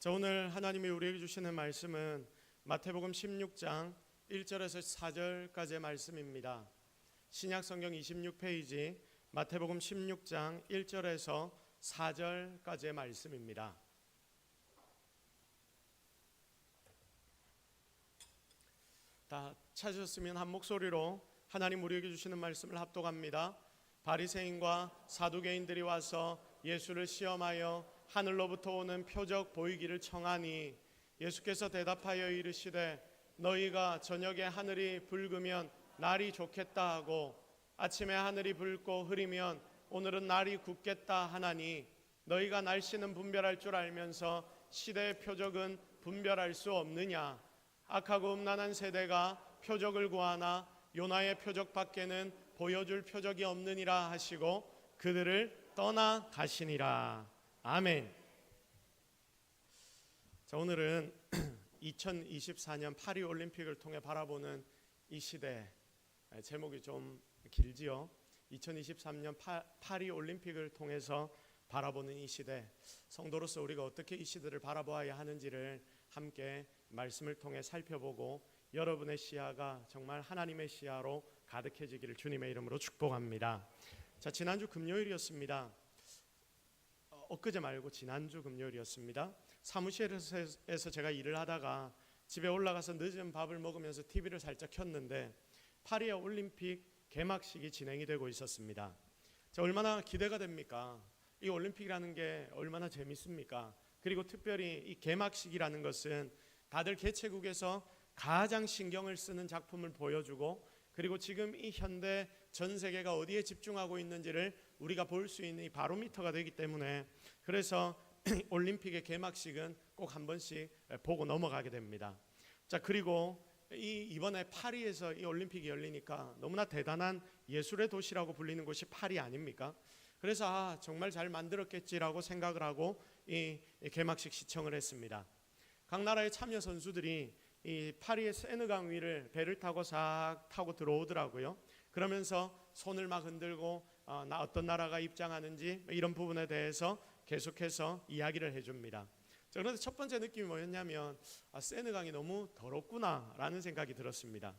자, 오늘 하나님이 우리에게 주시는 말씀은 마태복음 16장 1절에서 4절까지의 말씀입니다. 신약성경 26페이지 마태복음 16장 1절에서 4절까지의 말씀입니다. 다 찾으셨으면 한 목소리로 하나님 우리에게 주시는 말씀을 합독합니다. 바리새인과 사두개인들이 와서 예수를 시험하여 하늘로부터 오는 표적 보이기를 청하니 예수께서 대답하여 이르시되 너희가 저녁에 하늘이 붉으면 날이 좋겠다 하고 아침에 하늘이 붉고 흐리면 오늘은 날이 굳겠다 하나니 너희가 날씨는 분별할 줄 알면서 시대의 표적은 분별할 수 없느냐. 악하고 음란한 세대가 표적을 구하나 요나의 표적 밖에는 보여줄 표적이 없느니라 하시고 그들을 떠나가시니라. 아멘. 자, 오늘은 2024년 파리 올림픽을 통해 바라보는 이 시대, 제목이 좀 길지요. 2023년 파리 올림픽을 통해서 바라보는 이 시대, 성도로서 우리가 어떻게 이 시대를 바라보아야 하는지를 함께 말씀을 통해 살펴보고 여러분의 시야가 정말 하나님의 시야로 가득해지기를 주님의 이름으로 축복합니다. 자, 지난주 금요일이었습니다. 엊그제 말고 지난주 금요일이었습니다. 사무실에서 제가 일을 하다가 집에 올라가서 늦은 밥을 먹으면서 TV를 살짝 켰는데 파리 올림픽 개막식이 진행이 되고 있었습니다. 자, 얼마나 기대가 됩니까? 이 올림픽이라는 게 얼마나 재밌습니까? 그리고 특별히 이 개막식이라는 것은 다들 개최국에서 가장 신경을 쓰는 작품을 보여주고 그리고 지금 이 현대 전 세계가 어디에 집중하고 있는지를 우리가 볼 수 있는 이 바로미터가 되기 때문에 그래서 올림픽의 개막식은 꼭 한 번씩 보고 넘어가게 됩니다. 자, 그리고 이번에 파리에서 이 올림픽이 열리니까 너무나 대단한 예술의 도시라고 불리는 곳이 파리 아닙니까? 그래서 정말 잘 만들었겠지라고 생각을 하고 이 개막식 시청을 했습니다. 각 나라의 참여 선수들이 이 파리의 세느강 위를 배를 타고 싹 타고 들어오더라고요. 그러면서 손을 막 흔들고 어떤 나라가 입장하는지 이런 부분에 대해서 계속해서 이야기를 해줍니다. 자, 그런데 첫 번째 느낌이 뭐였냐면 세느강이 너무 더럽구나라는 생각이 들었습니다.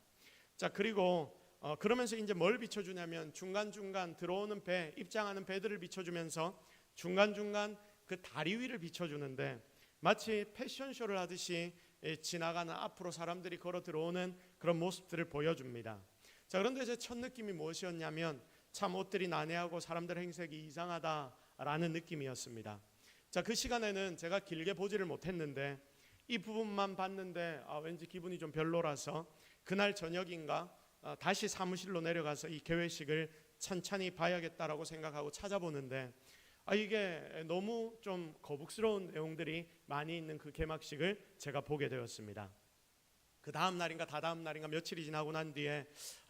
자, 그리고 그러면서 이제 뭘 비춰주냐면 중간중간 들어오는 배, 입장하는 배들을 비춰주면서 중간중간 그 다리 위를 비춰주는데 마치 패션쇼를 하듯이 지나가는 앞으로 사람들이 걸어 들어오는 그런 모습들을 보여줍니다. 자, 그런데 제 첫 느낌이 무엇이었냐면 참 옷들이 난해하고 사람들 행색이 이상하다라는 느낌이었습니다. 자, 그 시간에는 제가 길게 보지를 못했는데 이 부분만 봤는데 왠지 기분이 좀 별로라서 그날 저녁인가 다시 사무실로 내려가서 이 개회식을 천천히 봐야겠다라고 생각하고 찾아보는데 이게 너무 좀 거북스러운 내용들이 많이 있는 그 개막식을 제가 보게 되었습니다. 그 다음 날인가 다다음 날인가 며칠이 지나고 난 뒤에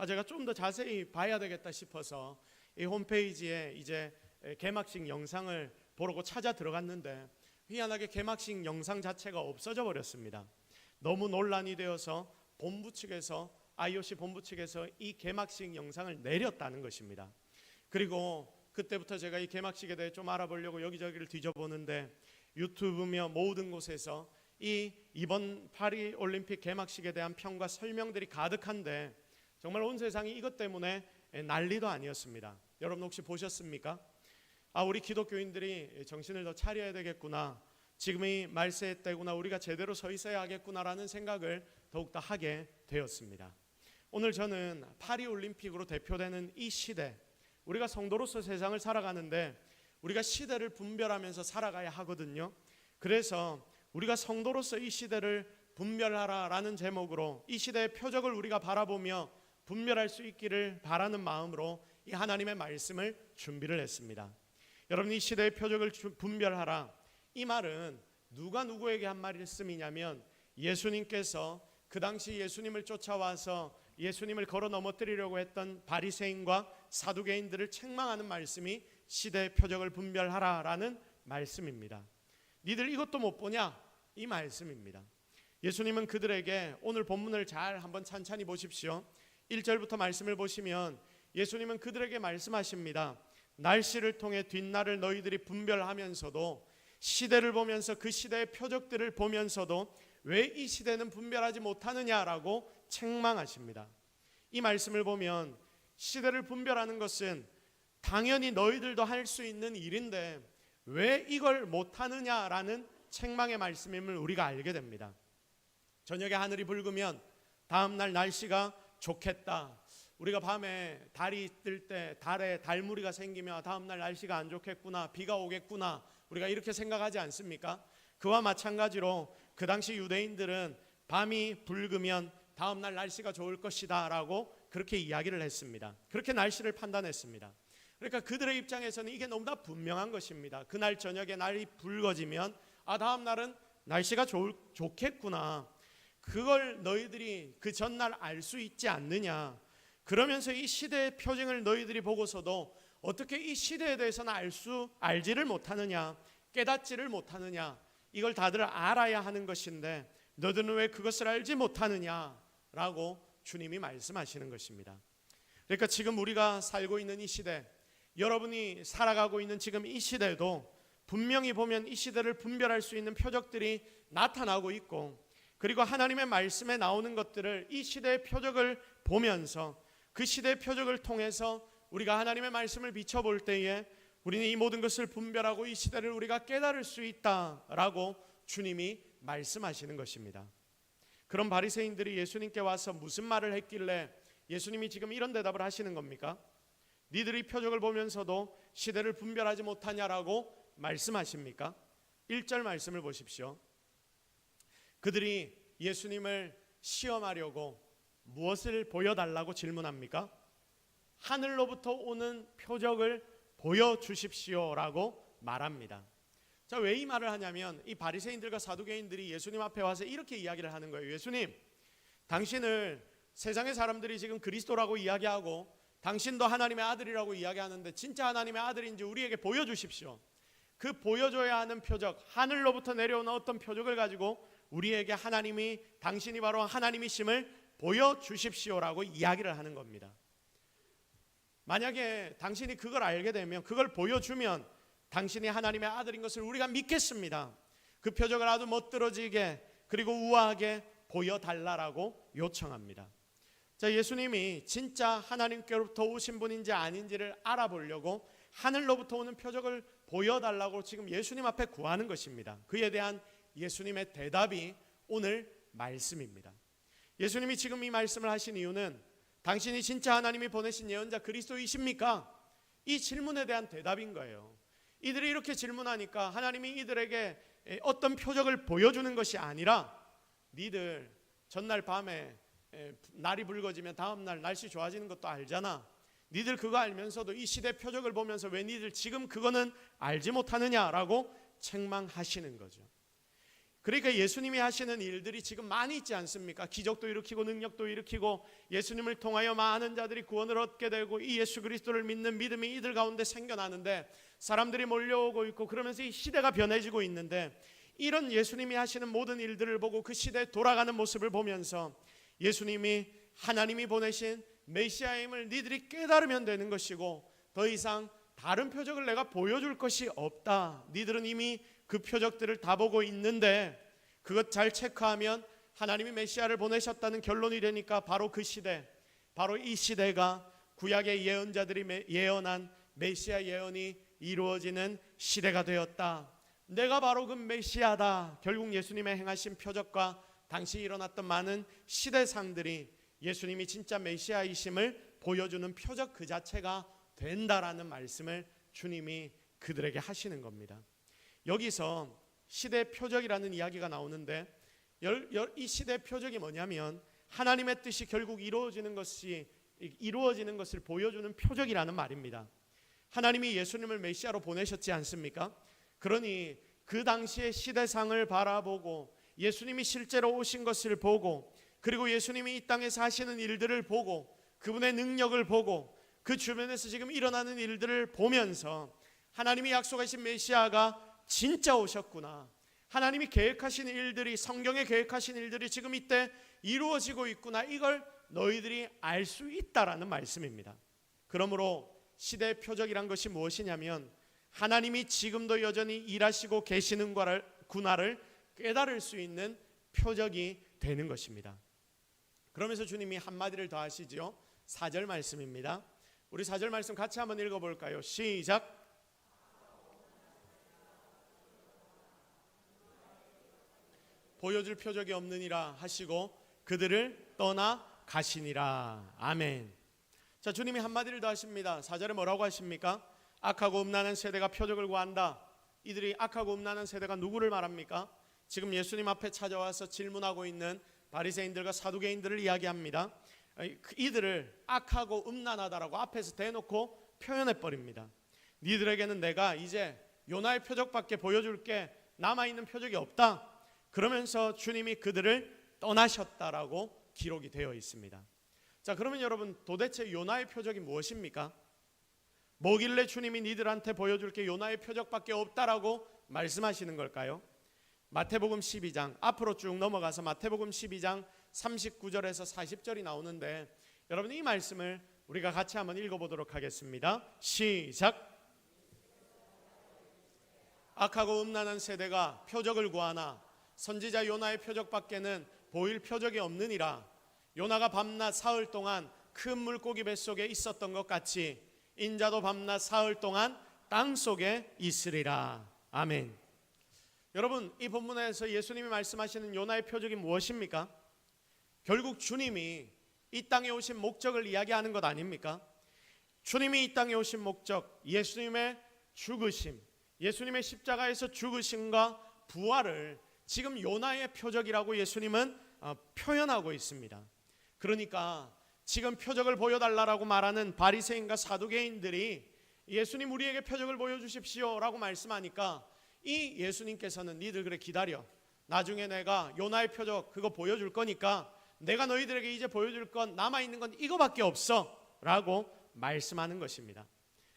제가 좀 더 자세히 봐야 되겠다 싶어서 이 홈페이지에 이제 개막식 영상을 보려고 찾아 들어갔는데 희한하게 개막식 영상 자체가 없어져 버렸습니다. 너무 논란이 되어서 본부 측에서 IOC 본부 측에서 이 개막식 영상을 내렸다는 것입니다. 그리고 그때부터 제가 이 개막식에 대해 좀 알아보려고 여기저기를 뒤져보는데 유튜브며 모든 곳에서 이번 파리 올림픽 개막식에 대한 평과 설명들이 가득한데 정말 온 세상이 이것 때문에 난리도 아니었습니다. 여러분 혹시 보셨습니까? 우리 기독교인들이 정신을 더 차려야 되겠구나, 지금이 말세의 때구나, 우리가 제대로 서 있어야 하겠구나라는 생각을 더욱더 하게 되었습니다. 오늘 저는 파리 올림픽으로 대표되는 이 시대, 우리가 성도로서 세상을 살아가는데 우리가 시대를 분별하면서 살아가야 하거든요. 그래서 우리가 성도로서 이 시대를 분별하라라는 제목으로 이 시대의 표적을 우리가 바라보며 분별할 수 있기를 바라는 마음으로 이 하나님의 말씀을 준비를 했습니다. 여러분, 이 시대의 표적을 분별하라, 이 말은 누가 누구에게 한 말씀이냐면 예수님께서 그 당시 예수님을 쫓아와서 예수님을 걸어 넘어뜨리려고 했던 바리새인과 사두개인들을 책망하는 말씀이 시대의 표적을 분별하라라는 말씀입니다. 니들 이것도 못 보냐? 이 말씀입니다. 예수님은 그들에게 오늘 본문을 잘 한번 찬찬히 보십시오. 1절부터 말씀을 보시면 예수님은 그들에게 말씀하십니다. 날씨를 통해 뒷날을 너희들이 분별하면서도 시대를 보면서 그 시대의 표적들을 보면서도 왜 이 시대는 분별하지 못하느냐라고 책망하십니다. 이 말씀을 보면 시대를 분별하는 것은 당연히 너희들도 할 수 있는 일인데 왜 이걸 못하느냐라는 책망의 말씀임을 우리가 알게 됩니다. 저녁에 하늘이 붉으면 다음날 날씨가 좋겠다. 우리가 밤에 달이 뜰 때 달에 달무리가 생기면 다음날 날씨가 안 좋겠구나, 비가 오겠구나, 우리가 이렇게 생각하지 않습니까? 그와 마찬가지로 그 당시 유대인들은 밤이 붉으면 다음날 날씨가 좋을 것이다 라고 그렇게 이야기를 했습니다. 그렇게 날씨를 판단했습니다. 그러니까 그들의 입장에서는 이게 너무나 분명한 것입니다. 그날 저녁에 날이 붉어지면 다음 날은 날씨가 좋겠구나, 그걸 너희들이 그 전날 알 수 있지 않느냐. 그러면서 이 시대의 표징을 너희들이 보고서도 어떻게 이 시대에 대해서는 알지를 못하느냐, 깨닫지를 못하느냐, 이걸 다들 알아야 하는 것인데 너희들은 왜 그것을 알지 못하느냐라고 주님이 말씀하시는 것입니다. 그러니까 지금 우리가 살고 있는 이 시대, 여러분이 살아가고 있는 지금 이 시대도 분명히 보면 이 시대를 분별할 수 있는 표적들이 나타나고 있고, 그리고 하나님의 말씀에 나오는 것들을 이 시대의 표적을 보면서 그 시대의 표적을 통해서 우리가 하나님의 말씀을 비춰볼 때에 우리는 이 모든 것을 분별하고 이 시대를 우리가 깨달을 수 있다라고 주님이 말씀하시는 것입니다. 그런 바리새인들이 예수님께 와서 무슨 말을 했길래 예수님이 지금 이런 대답을 하시는 겁니까? 니들이 표적을 보면서도 시대를 분별하지 못하냐라고 말씀하십니까? 1절 말씀을 보십시오. 그들이 예수님을 시험하려고 무엇을 보여달라고 질문합니까? 하늘로부터 오는 표적을 보여주십시오라고 말합니다. 자, 왜 이 말을 하냐면 이 바리새인들과 사두개인들이 예수님 앞에 와서 이렇게 이야기를 하는 거예요. 예수님, 당신을 세상의 사람들이 지금 그리스도라고 이야기하고 당신도 하나님의 아들이라고 이야기하는데 진짜 하나님의 아들인지 우리에게 보여주십시오. 그 보여줘야 하는 표적, 하늘로부터 내려오는 어떤 표적을 가지고 우리에게 하나님이, 당신이 바로 하나님이심을 보여주십시오라고 이야기를 하는 겁니다. 만약에 당신이 그걸 알게 되면, 그걸 보여주면 당신이 하나님의 아들인 것을 우리가 믿겠습니다. 그 표적을 아주 멋들어지게 그리고 우아하게 보여달라고 요청합니다. 자, 예수님이 진짜 하나님께로부터 오신 분인지 아닌지를 알아보려고 하늘로부터 오는 표적을 보여달라고 지금 예수님 앞에 구하는 것입니다. 그에 대한 예수님의 대답이 오늘 말씀입니다. 예수님이 지금 이 말씀을 하신 이유는 당신이 진짜 하나님이 보내신 예언자 그리스도이십니까? 이 질문에 대한 대답인 거예요. 이들이 이렇게 질문하니까 하나님이 이들에게 어떤 표적을 보여주는 것이 아니라 니들 전날 밤에 날이 붉어지면 다음날 날씨 좋아지는 것도 알잖아. 니들 그거 알면서도 이 시대 표적을 보면서 왜 니들 지금 그거는 알지 못하느냐라고 책망하시는 거죠. 그러니까 예수님이 하시는 일들이 지금 많이 있지 않습니까? 기적도 일으키고 능력도 일으키고 예수님을 통하여 많은 자들이 구원을 얻게 되고 이 예수 그리스도를 믿는 믿음이 이들 가운데 생겨나는데 사람들이 몰려오고 있고 그러면서 이 시대가 변해지고 있는데 이런 예수님이 하시는 모든 일들을 보고 그 시대에 돌아가는 모습을 보면서 예수님이 하나님이 보내신 메시아임을 니들이 깨달으면 되는 것이고 더 이상 다른 표적을 내가 보여줄 것이 없다. 니들은 이미 그 표적들을 다 보고 있는데 그것 잘 체크하면 하나님이 메시아를 보내셨다는 결론이 되니까 바로 그 시대, 바로 이 시대가 구약의 예언자들이 예언한 메시아 예언이 이루어지는 시대가 되었다. 내가 바로 그 메시아다. 결국 예수님의 행하신 표적과 당시 일어났던 많은 시대상들이 예수님이 진짜 메시아이심을 보여주는 표적 그 자체가 된다라는 말씀을 주님이 그들에게 하시는 겁니다. 여기서 시대 표적이라는 이야기가 나오는데 이 시대 표적이 뭐냐면 하나님의 뜻이 결국 이루어지는 것을 보여주는 표적이라는 말입니다. 하나님이 예수님을 메시아로 보내셨지 않습니까? 그러니 그 당시의 시대상을 바라보고 예수님이 실제로 오신 것을 보고 그리고 예수님이 이 땅에서 하시는 일들을 보고 그분의 능력을 보고 그 주변에서 지금 일어나는 일들을 보면서 하나님이 약속하신 메시아가 진짜 오셨구나. 하나님이 계획하신 일들이, 성경에 계획하신 일들이 지금 이때 이루어지고 있구나. 이걸 너희들이 알 수 있다라는 말씀입니다. 그러므로 시대의 표적이란 것이 무엇이냐면 하나님이 지금도 여전히 일하시고 계시는구나를 깨달을 수 있는 표적이 되는 것입니다. 그러면서 주님이 한마디를 더 하시죠. 4절 말씀입니다. 우리 4절 말씀 같이 한번 읽어볼까요? 시작. 보여줄 표적이 없느니라 하시고 그들을 떠나 가시니라. 아멘. 자, 주님이 한마디를 더 하십니다. 4절에 뭐라고 하십니까? 악하고 음란한 세대가 표적을 구한다. 이들이 악하고 음란한 세대가 누구를 말합니까? 지금 예수님 앞에 찾아와서 질문하고 있는 바리새인들과 사두개인들을 이야기합니다. 이들을 악하고 음란하다라고 앞에서 대놓고 표현해 버립니다. 니들에게는 내가 이제 요나의 표적밖에 보여줄게, 남아있는 표적이 없다. 그러면서 주님이 그들을 떠나셨다라고 기록이 되어 있습니다. 자, 그러면 여러분, 도대체 요나의 표적이 무엇입니까? 뭐길래 주님이 니들한테 보여줄 게 요나의 표적밖에 없다라고 말씀하시는 걸까요? 마태복음 12장, 앞으로 쭉 넘어가서 마태복음 12장 39절에서 40절이 나오는데, 여러분 이 말씀을 우리가 같이 한번 읽어보도록 하겠습니다. 시작. 악하고 음란한 세대가 표적을 구하나 선지자 요나의 표적밖에는 보일 표적이 없느니라. 요나가 밤낮 사흘 동안 큰 물고기 뱃속에 있었던 것 같이 인자도 밤낮 사흘 동안 땅 속에 있으리라. 아멘. 여러분, 이 본문에서 예수님이 말씀하시는 요나의 표적이 무엇입니까? 결국 주님이 이 땅에 오신 목적을 이야기하는 것 아닙니까? 주님이 이 땅에 오신 목적, 예수님의 죽으심, 예수님의 십자가에서 죽으심과 부활을 지금 요나의 표적이라고 예수님은 표현하고 있습니다. 그러니까 지금 표적을 보여달라고 말하는 바리새인과 사두개인들이 예수님 우리에게 표적을 보여주십시오 라고 말씀하니까 이 예수님께서는 니들 그래 기다려, 나중에 내가 요나의 표적 그거 보여줄 거니까 내가 너희들에게 이제 보여줄 건, 남아있는 건 이거밖에 없어 라고 말씀하는 것입니다.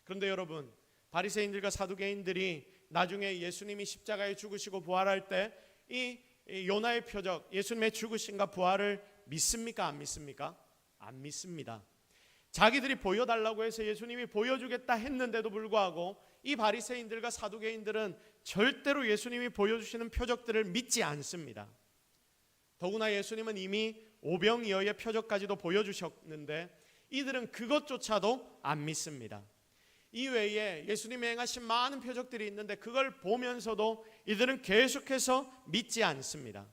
그런데 여러분, 바리새인들과 사두개인들이 나중에 예수님이 십자가에 죽으시고 부활할 때 이 요나의 표적, 예수님의 죽으심과 부활을 믿습니까? 안 믿습니까? 안 믿습니다. 자기들이 보여달라고 해서 예수님이 보여주겠다 했는데도 불구하고 이 바리새인들과 사두개인들은 절대로 예수님이 보여주시는 표적들을 믿지 않습니다. 더구나 예수님은 이미 오병이어의 표적까지도 보여주셨는데 이들은 그것조차도 안 믿습니다. 이외에 예수님이 행하신 많은 표적들이 있는데 그걸 보면서도 이들은 계속해서 믿지 않습니다.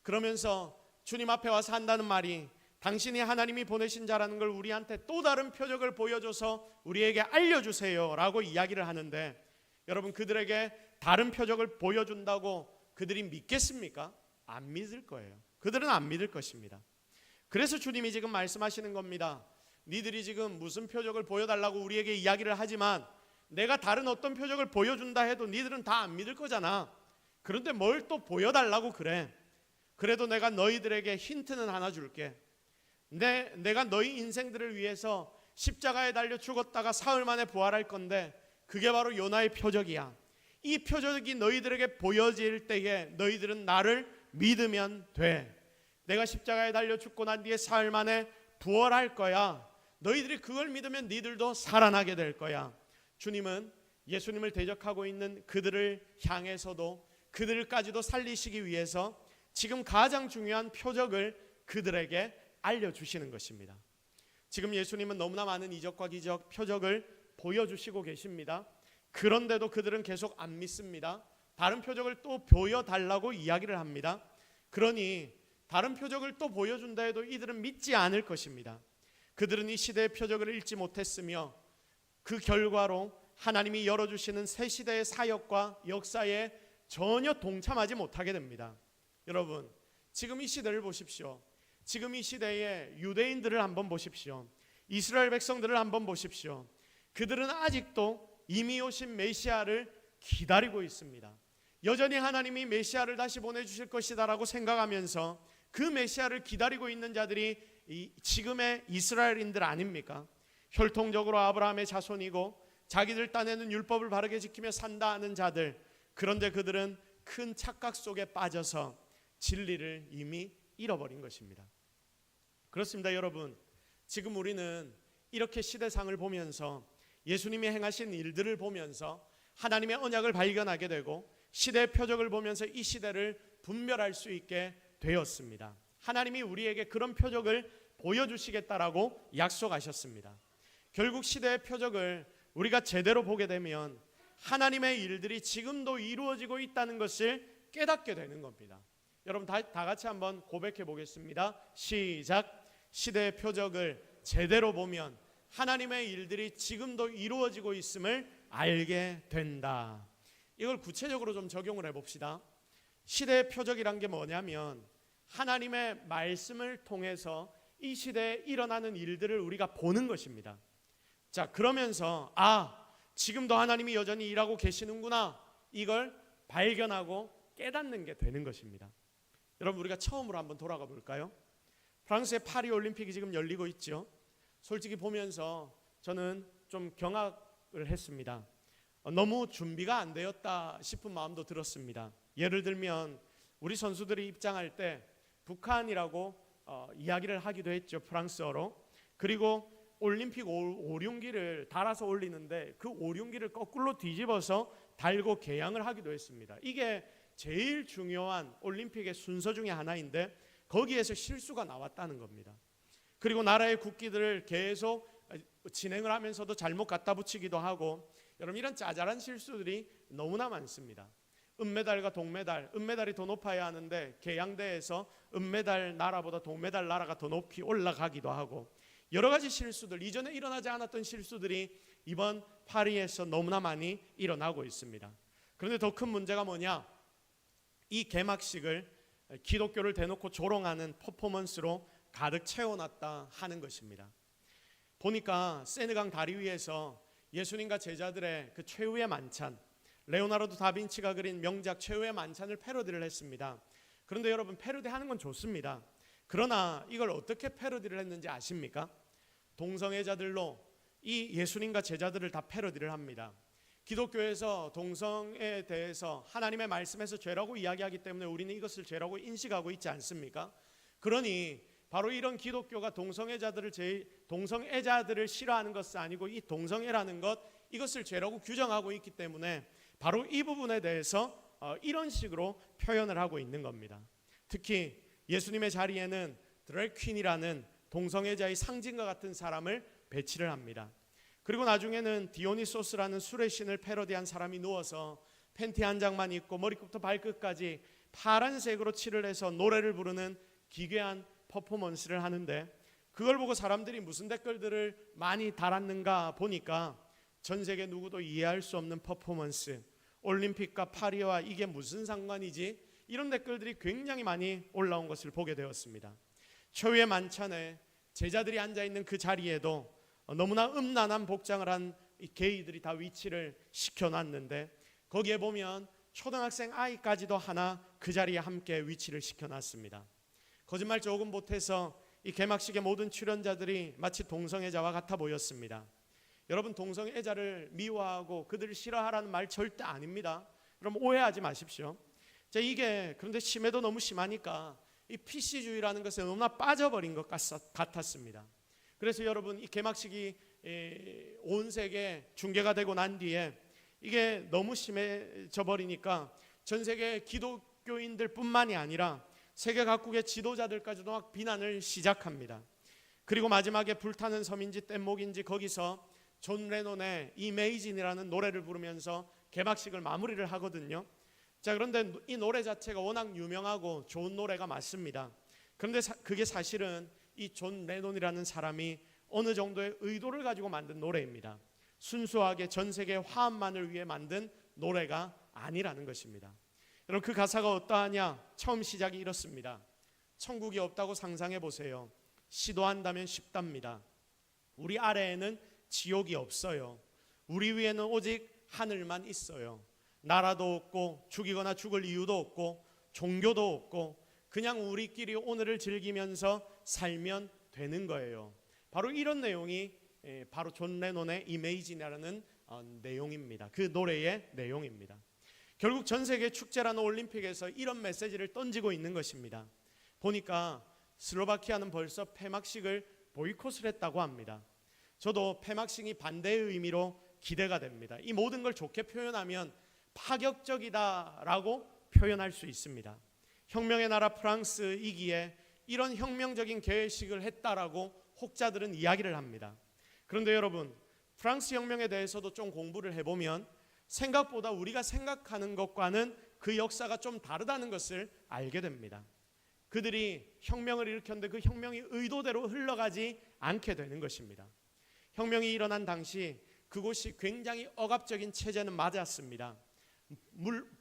그러면서 주님 앞에 와서 한다는 말이, 당신이 하나님이 보내신 자라는 걸 우리한테 또 다른 표적을 보여줘서 우리에게 알려주세요 라고 이야기를 하는데, 여러분 그들에게 다른 표적을 보여준다고 그들이 믿겠습니까? 안 믿을 거예요. 그들은 안 믿을 것입니다. 그래서 주님이 지금 말씀하시는 겁니다. 니들이 지금 무슨 표적을 보여달라고 우리에게 이야기를 하지만 내가 다른 어떤 표적을 보여준다 해도 니들은 다 안 믿을 거잖아. 그런데 뭘 또 보여달라고 그래. 그래도 내가 너희들에게 힌트는 하나 줄게. 내가 너희 인생들을 위해서 십자가에 달려 죽었다가 사흘 만에 부활할 건데 그게 바로 요나의 표적이야. 이 표적이 너희들에게 보여질 때에 너희들은 나를 믿으면 돼. 내가 십자가에 달려 죽고 난 뒤에 사흘 만에 부활할 거야. 너희들이 그걸 믿으면 너희들도 살아나게 될 거야. 주님은 예수님을 대적하고 있는 그들을 향해서도 그들까지도 살리시기 위해서 지금 가장 중요한 표적을 그들에게 알려주시는 것입니다. 지금 예수님은 너무나 많은 이적과 기적, 표적을 보여주시고 계십니다. 그런데도 그들은 계속 안 믿습니다. 다른 표적을 또 보여달라고 이야기를 합니다. 그러니 다른 표적을 또 보여준다 해도 이들은 믿지 않을 것입니다. 그들은 이 시대의 표적을 읽지 못했으며 그 결과로 하나님이 열어주시는 새 시대의 사역과 역사에 전혀 동참하지 못하게 됩니다. 여러분, 지금 이 시대를 보십시오. 지금 이 시대의 유대인들을 한번 보십시오. 이스라엘 백성들을 한번 보십시오. 그들은 아직도 이미 오신 메시아를 기다리고 있습니다. 여전히 하나님이 메시아를 다시 보내주실 것이다라고 생각하면서 그 메시아를 기다리고 있는 자들이 지금의 이스라엘인들 아닙니까? 혈통적으로 아브라함의 자손이고 자기들 딴에는 율법을 바르게 지키며 산다 하는 자들. 그런데 그들은 큰 착각 속에 빠져서 진리를 이미 잃어버린 것입니다. 그렇습니다. 여러분, 지금 우리는 이렇게 시대상을 보면서 예수님이 행하신 일들을 보면서 하나님의 언약을 발견하게 되고 시대의 표적을 보면서 이 시대를 분별할 수 있게 되었습니다. 하나님이 우리에게 그런 표적을 보여주시겠다라고 약속하셨습니다. 결국 시대의 표적을 우리가 제대로 보게 되면 하나님의 일들이 지금도 이루어지고 있다는 것을 깨닫게 되는 겁니다. 여러분 다 같이 한번 고백해 보겠습니다. 시작. 시대의 표적을 제대로 보면 하나님의 일들이 지금도 이루어지고 있음을 알게 된다. 이걸 구체적으로 좀 적용을 해봅시다. 시대의 표적이란 게 뭐냐면 하나님의 말씀을 통해서 이 시대에 일어나는 일들을 우리가 보는 것입니다. 자, 그러면서 지금도 하나님이 여전히 일하고 계시는구나, 이걸 발견하고 깨닫는 게 되는 것입니다. 여러분, 우리가 처음으로 한번 돌아가 볼까요? 프랑스의 파리 올림픽이 지금 열리고 있죠. 솔직히 보면서 저는 좀 경악을 했습니다. 너무 준비가 안 되었다 싶은 마음도 들었습니다. 예를 들면 우리 선수들이 입장할 때 북한이라고 이야기를 하기도 했죠, 프랑스어로. 그리고 올림픽 오륜기를 달아서 올리는데 그 오륜기를 거꾸로 뒤집어서 달고 개양을 하기도 했습니다. 이게 제일 중요한 올림픽의 순서 중에 하나인데 거기에서 실수가 나왔다는 겁니다. 그리고 나라의 국기들을 계속 진행을 하면서도 잘못 갖다 붙이기도 하고, 여러분 이런 짜잘한 실수들이 너무나 많습니다. 은메달과 동메달, 은메달이 더 높아야 하는데 개양대에서 은메달 나라보다 동메달 나라가 더 높이 올라가기도 하고, 여러 가지 실수들, 이전에 일어나지 않았던 실수들이 이번 파리에서 너무나 많이 일어나고 있습니다. 그런데 더 큰 문제가 뭐냐? 이 개막식을 기독교를 대놓고 조롱하는 퍼포먼스로 가득 채워놨다 하는 것입니다. 보니까 세느강 다리 위에서 예수님과 제자들의 그 최후의 만찬, 레오나르도 다빈치가 그린 명작 최후의 만찬을 패러디를 했습니다. 그런데 여러분, 패러디하는 건 좋습니다. 그러나 이걸 어떻게 패러디를 했는지 아십니까? 동성애자들로 이 예수님과 제자들을 다 패러디를 합니다. 기독교에서 동성애에 대해서 하나님의 말씀에서 죄라고 이야기하기 때문에 우리는 이것을 죄라고 인식하고 있지 않습니까? 그러니 바로 이런 기독교가 동성애자들을 싫어하는 것은 아니고 이 동성애라는 것, 이것을 죄라고 규정하고 있기 때문에 바로 이 부분에 대해서 이런 식으로 표현을 하고 있는 겁니다. 특히 예수님의 자리에는 드래퀸이라는 동성애자의 상징과 같은 사람을 배치를 합니다. 그리고 나중에는 디오니소스라는 술의 신을 패러디한 사람이 누워서 팬티 한 장만 입고 머리끝부터 발끝까지 파란색으로 칠을 해서 노래를 부르는 기괴한 퍼포먼스를 하는데, 그걸 보고 사람들이 무슨 댓글들을 많이 달았는가 보니까 전 세계 누구도 이해할 수 없는 퍼포먼스, 올림픽과 파리와 이게 무슨 상관이지? 이런 댓글들이 굉장히 많이 올라온 것을 보게 되었습니다. 최후의 만찬에 제자들이 앉아있는 그 자리에도 너무나 음란한 복장을 한 이 게이들이 다 위치를 시켜놨는데, 거기에 보면 초등학생 아이까지도 하나 그 자리에 함께 위치를 시켜놨습니다. 거짓말 조금 못해서 이 개막식의 모든 출연자들이 마치 동성애자와 같아 보였습니다. 여러분, 동성애자를 미워하고 그들을 싫어하라는 말 절대 아닙니다. 그럼 오해하지 마십시오. 자, 이게 그런데 심해도 너무 심하니까 이 PC주의라는 것에 너무나 빠져버린 것 같았습니다. 그래서 여러분, 이 개막식이 온 세계 중계가 되고 난 뒤에 이게 너무 심해져 버리니까 전 세계 기독교인들 뿐만이 아니라 세계 각국의 지도자들까지도 막 비난을 시작합니다. 그리고 마지막에 불타는 섬인지 뗏목인지 거기서 존 레논의 Imagine 노래를 부르면서 개막식을 마무리를 하거든요. 자, 그런데 이 노래 자체가 워낙 유명하고 좋은 노래가 맞습니다. 그런데 그게 사실은 이 존 레논이라는 사람이 어느 정도의 의도를 가지고 만든 노래입니다. 순수하게 전 세계 화합만을 위해 만든 노래가 아니라는 것입니다. 여러분, 그 가사가 어떠하냐? 처음 시작이 이렇습니다. 천국이 없다고 상상해 보세요. 시도한다면 쉽답니다. 우리 아래에는 지옥이 없어요. 우리 위에는 오직 하늘만 있어요. 나라도 없고 죽이거나 죽을 이유도 없고 종교도 없고 그냥 우리끼리 오늘을 즐기면서 살면 되는 거예요. 바로 이런 내용이 바로 존 레논의 Imagine이라는 내용입니다. 그 노래의 내용입니다. 결국 전 세계 축제라는 올림픽에서 이런 메시지를 던지고 있는 것입니다. 보니까 슬로바키아는 벌써 폐막식을 보이콧을 했다고 합니다. 저도 폐막식이 반대의 의미로 기대가 됩니다. 이 모든 걸 좋게 표현하면 파격적이다라고 표현할 수 있습니다. 혁명의 나라 프랑스이기에 이런 혁명적인 계획식을 했다라고 혹자들은 이야기를 합니다. 그런데 여러분, 프랑스 혁명에 대해서도 좀 공부를 해보면 생각보다 우리가 생각하는 것과는 그 역사가 좀 다르다는 것을 알게 됩니다. 그들이 혁명을 일으켰는데 그 혁명이 의도대로 흘러가지 않게 되는 것입니다. 혁명이 일어난 당시 그곳이 굉장히 억압적인 체제는 맞았습니다.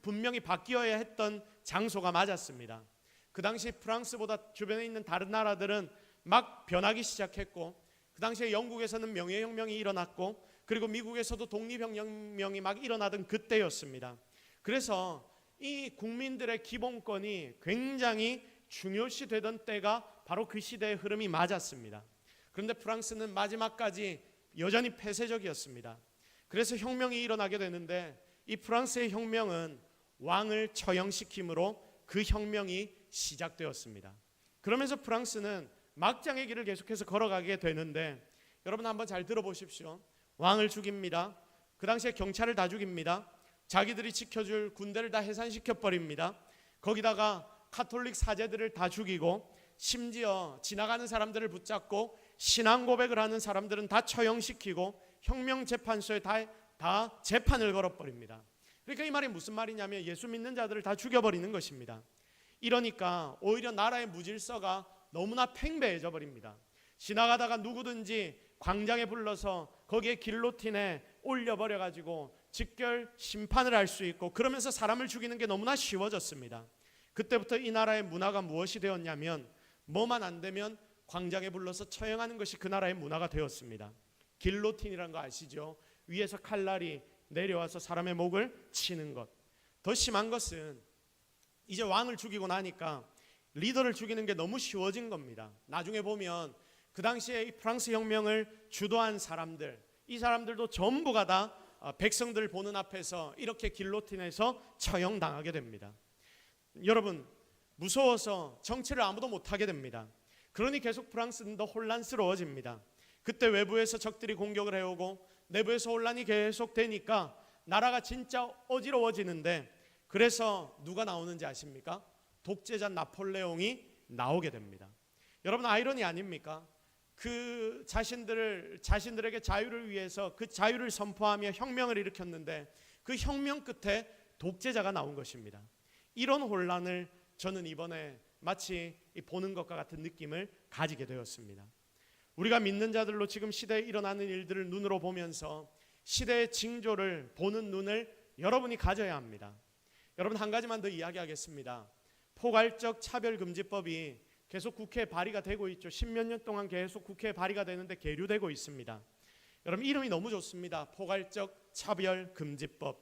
분명히 바뀌어야 했던 장소가 맞았습니다. 그 당시 프랑스보다 주변에 있는 다른 나라들은 막 변하기 시작했고, 그 당시에 영국에서는 명예혁명이 일어났고, 그리고 미국에서도 독립혁명이 막 일어나던 그때였습니다. 그래서 이 국민들의 기본권이 굉장히 중요시 되던 때가 바로 그 시대의 흐름이 맞았습니다. 그런데 프랑스는 마지막까지 여전히 폐쇄적이었습니다. 그래서 혁명이 일어나게 되는데 이 프랑스의 혁명은 왕을 처형시킴으로 그 혁명이 시작되었습니다. 그러면서 프랑스는 막장의 길을 계속해서 걸어가게 되는데, 여러분 한번 잘 들어보십시오. 왕을 죽입니다. 그 당시에 경찰을 다 죽입니다. 자기들이 지켜줄 군대를 다 해산시켜버립니다. 거기다가 카톨릭 사제들을 다 죽이고, 심지어 지나가는 사람들을 붙잡고 신앙 고백을 하는 사람들은 다 처형시키고 혁명재판소에 다 재판을 걸어버립니다. 그러니까 이 말이 무슨 말이냐면 예수 믿는 자들을 다 죽여버리는 것입니다. 이러니까 오히려 나라의 무질서가 너무나 팽배해져 버립니다. 지나가다가 누구든지 광장에 불러서 거기에 길로틴에 올려버려가지고 즉결 심판을 할 수 있고, 그러면서 사람을 죽이는 게 너무나 쉬워졌습니다. 그때부터 이 나라의 문화가 무엇이 되었냐면, 뭐만 안 되면 광장에 불러서 처형하는 것이 그 나라의 문화가 되었습니다. 길로틴이라는 거 아시죠? 위에서 칼날이 내려와서 사람의 목을 치는 것. 더 심한 것은 이제 왕을 죽이고 나니까 리더를 죽이는 게 너무 쉬워진 겁니다. 나중에 보면 그 당시에 이 프랑스 혁명을 주도한 사람들, 이 사람들도 전부가 다 백성들 보는 앞에서 이렇게 길로틴에서 처형당하게 됩니다. 여러분, 무서워서 정치를 아무도 못하게 됩니다. 그러니 계속 프랑스는 더 혼란스러워집니다. 그때 외부에서 적들이 공격을 해오고 내부에서 혼란이 계속되니까 나라가 진짜 어지러워지는데, 그래서 누가 나오는지 아십니까? 독재자 나폴레옹이 나오게 됩니다. 여러분, 아이러니 아닙니까? 그 자신들에게 자유를 위해서 그 자유를 선포하며 혁명을 일으켰는데 그 혁명 끝에 독재자가 나온 것입니다. 이런 혼란을 저는 이번에 마치 보는 것과 같은 느낌을 가지게 되었습니다. 우리가 믿는 자들로 지금 시대에 일어나는 일들을 눈으로 보면서 시대의 징조를 보는 눈을 여러분이 가져야 합니다. 여러분, 한 가지만 더 이야기하겠습니다. 포괄적 차별금지법이 계속 국회에 발의가 되고 있죠. 10몇 년 동안 계속 국회에 발의가 되는데 계류되고 있습니다. 여러분, 이름이 너무 좋습니다. 포괄적 차별금지법.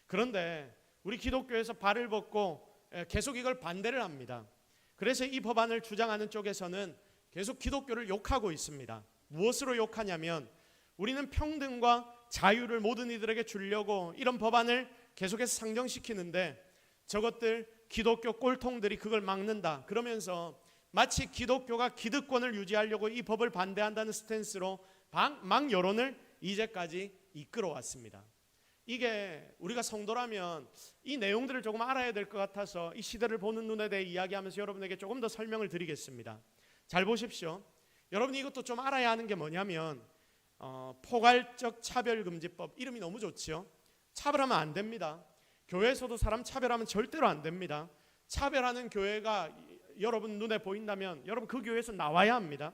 그런데 우리 기독교에서 발을 벗고 계속 이걸 반대를 합니다. 그래서 이 법안을 주장하는 쪽에서는 계속 기독교를 욕하고 있습니다. 무엇으로 욕하냐면, 우리는 평등과 자유를 모든 이들에게 주려고 이런 법안을 계속해서 상정시키는데 저것들 기독교 꼴통들이 그걸 막는다. 그러면서 마치 기독교가 기득권을 유지하려고 이 법을 반대한다는 스탠스로 막 여론을 이제까지 이끌어왔습니다. 이게 우리가 성도라면 이 내용들을 조금 알아야 될 것 같아서 이 시대를 보는 눈에 대해 이야기하면서 여러분에게 조금 더 설명을 드리겠습니다. 잘 보십시오. 여러분이 이것도 좀 알아야 하는 게 뭐냐면 포괄적 차별금지법, 이름이 너무 좋지요. 차별하면 안 됩니다. 교회에서도 사람 차별하면 절대로 안 됩니다. 차별하는 교회가 여러분 눈에 보인다면 여러분 그 교회에서 나와야 합니다.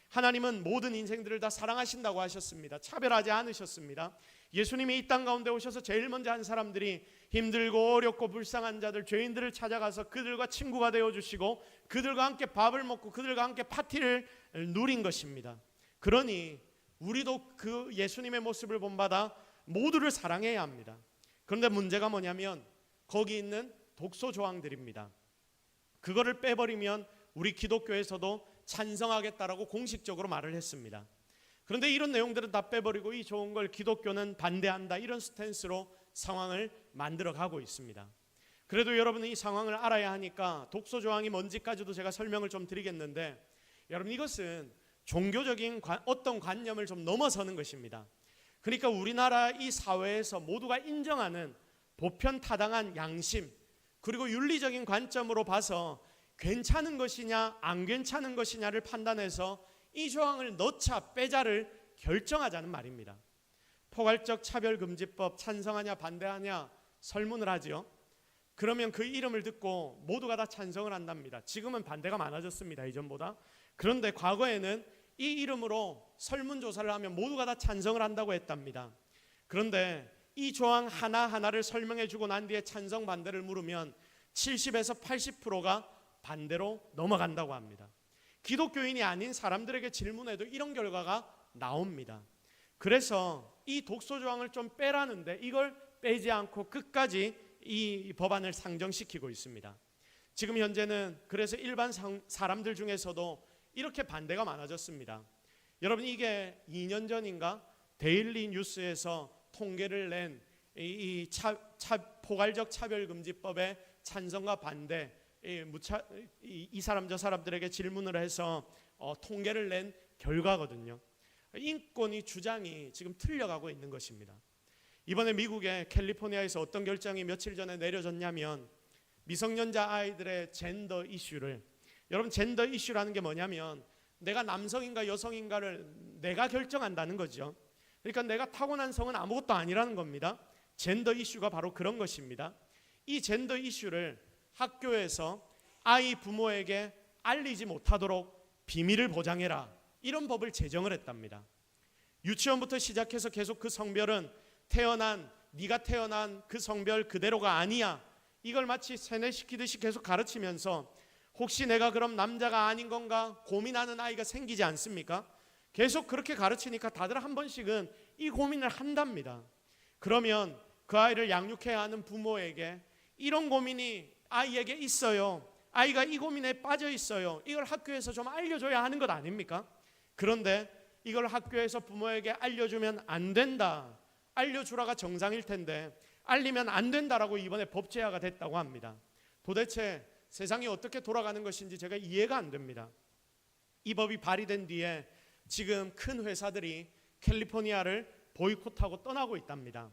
하나님은 모든 인생들을 다 사랑하신다고 하셨습니다. 차별하지 않으셨습니다. 예수님이 이 땅 가운데 오셔서 제일 먼저 한 사람들이 힘들고 어렵고 불쌍한 자들, 죄인들을 찾아가서 그들과 친구가 되어주시고 그들과 함께 밥을 먹고 그들과 함께 파티를 누린 것입니다. 그러니 우리도 그 예수님의 모습을 본받아 모두를 사랑해야 합니다. 그런데 문제가 뭐냐면 거기 있는 독소 조항들입니다. 그거를 빼버리면 우리 기독교에서도 찬성하겠다라고 공식적으로 말을 했습니다. 그런데 이런 내용들은 다 빼버리고 이 좋은 걸 기독교는 반대한다, 이런 스탠스로 상황을 만들어가고 있습니다. 그래도 여러분은 이 상황을 알아야 하니까 독소 조항이 뭔지까지도 제가 설명을 좀 드리겠는데, 여러분 이것은 종교적인 어떤 관념을 좀 넘어서는 것입니다. 그러니까 우리나라 이 사회에서 모두가 인정하는 보편타당한 양심 그리고 윤리적인 관점으로 봐서 괜찮은 것이냐 안 괜찮은 것이냐를 판단해서 이 조항을 넣자 빼자를 결정하자는 말입니다. 포괄적 차별금지법 찬성하냐 반대하냐 설문을 하지요. 그러면 그 이름을 듣고 모두가 다 찬성을 한답니다. 지금은 반대가 많아졌습니다, 이전보다. 그런데 과거에는 이 이름으로 설문조사를 하면 모두가 다 찬성을 한다고 했답니다. 그런데 이 조항 하나하나를 설명해 주고 난 뒤에 찬성 반대를 물으면 70에서 80%가 반대로 넘어간다고 합니다. 기독교인이 아닌 사람들에게 질문해도 이런 결과가 나옵니다. 그래서 이 독소 조항을 좀 빼라는데 이걸 빼지 않고 끝까지 이 법안을 상정시키고 있습니다. 지금 현재는 그래서 일반 사람들 중에서도 이렇게 반대가 많아졌습니다. 여러분, 이게 2년 전인가 데일리 뉴스에서 통계를 낸 포괄적 차별금지법의 찬성과 반대 이 사람 저 사람들에게 질문을 해서 통계를 낸 결과거든요. 인권위 주장이 지금 틀려가고 있는 것입니다. 이번에 미국의 캘리포니아에서 어떤 결정이 며칠 전에 내려졌냐면 미성년자 아이들의 젠더 이슈를, 여러분 젠더 이슈라는 게 뭐냐면 내가 남성인가 여성인가를 내가 결정한다는 거죠. 그러니까 내가 타고난 성은 아무것도 아니라는 겁니다. 젠더 이슈가 바로 그런 것입니다. 이 젠더 이슈를 학교에서 아이 부모에게 알리지 못하도록 비밀을 보장해라, 이런 법을 제정을 했답니다. 유치원부터 시작해서 계속 그 성별은 네가 태어난 그 성별 그대로가 아니야, 이걸 마치 세뇌시키듯이 계속 가르치면서 혹시 내가 그럼 남자가 아닌 건가 고민하는 아이가 생기지 않습니까? 계속 그렇게 가르치니까 다들 한 번씩은 이 고민을 한답니다. 그러면 그 아이를 양육해야 하는 부모에게 이런 고민이 아이에게 있어요, 아이가 이 고민에 빠져 있어요, 이걸 학교에서 좀 알려줘야 하는 것 아닙니까? 그런데 이걸 학교에서 부모에게 알려주면 안 된다, 알려주라가 정상일 텐데 알리면 안 된다라고 이번에 법 제화가 됐다고 합니다. 도대체 세상이 어떻게 돌아가는 것인지 제가 이해가 안 됩니다. 이 법이 발의된 뒤에 지금 큰 회사들이 캘리포니아를 보이콧하고 떠나고 있답니다.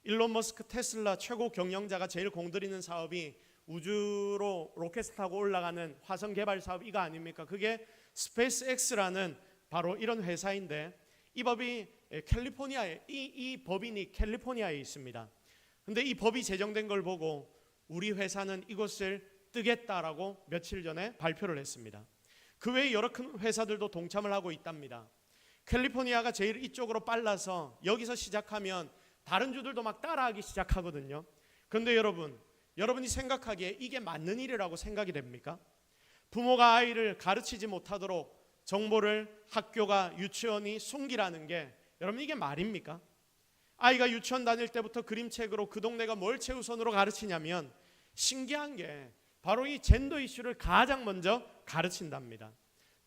일론 머스크 테슬라 최고 경영자가 제일 공들이는 사업이 우주로 로켓 타고 올라가는 화성 개발 사업 이거 아닙니까? 그게 스페이스X라는 바로 이런 회사인데 이 법이 캘리포니아에 이 법인이 캘리포니아에 있습니다. 근데 이 법이 제정된 걸 보고 우리 회사는 이것을 뜨겠다라고 며칠 전에 발표를 했습니다. 그 외에 여러 큰 회사들도 동참을 하고 있답니다. 캘리포니아가 제일 이쪽으로 빨라서 여기서 시작하면 다른 주들도 막 따라하기 시작하거든요. 그런데 여러분이 생각하기에 이게 맞는 일이라고 생각이 됩니까? 부모가 아이를 가르치지 못하도록 정보를 학교가 유치원이 숨기라는 게 여러분 이게 말입니까? 아이가 유치원 다닐 때부터 그림책으로 그 동네가 뭘 최우선으로 가르치냐면 신기한 게 바로 이 젠더 이슈를 가장 먼저 가르친답니다.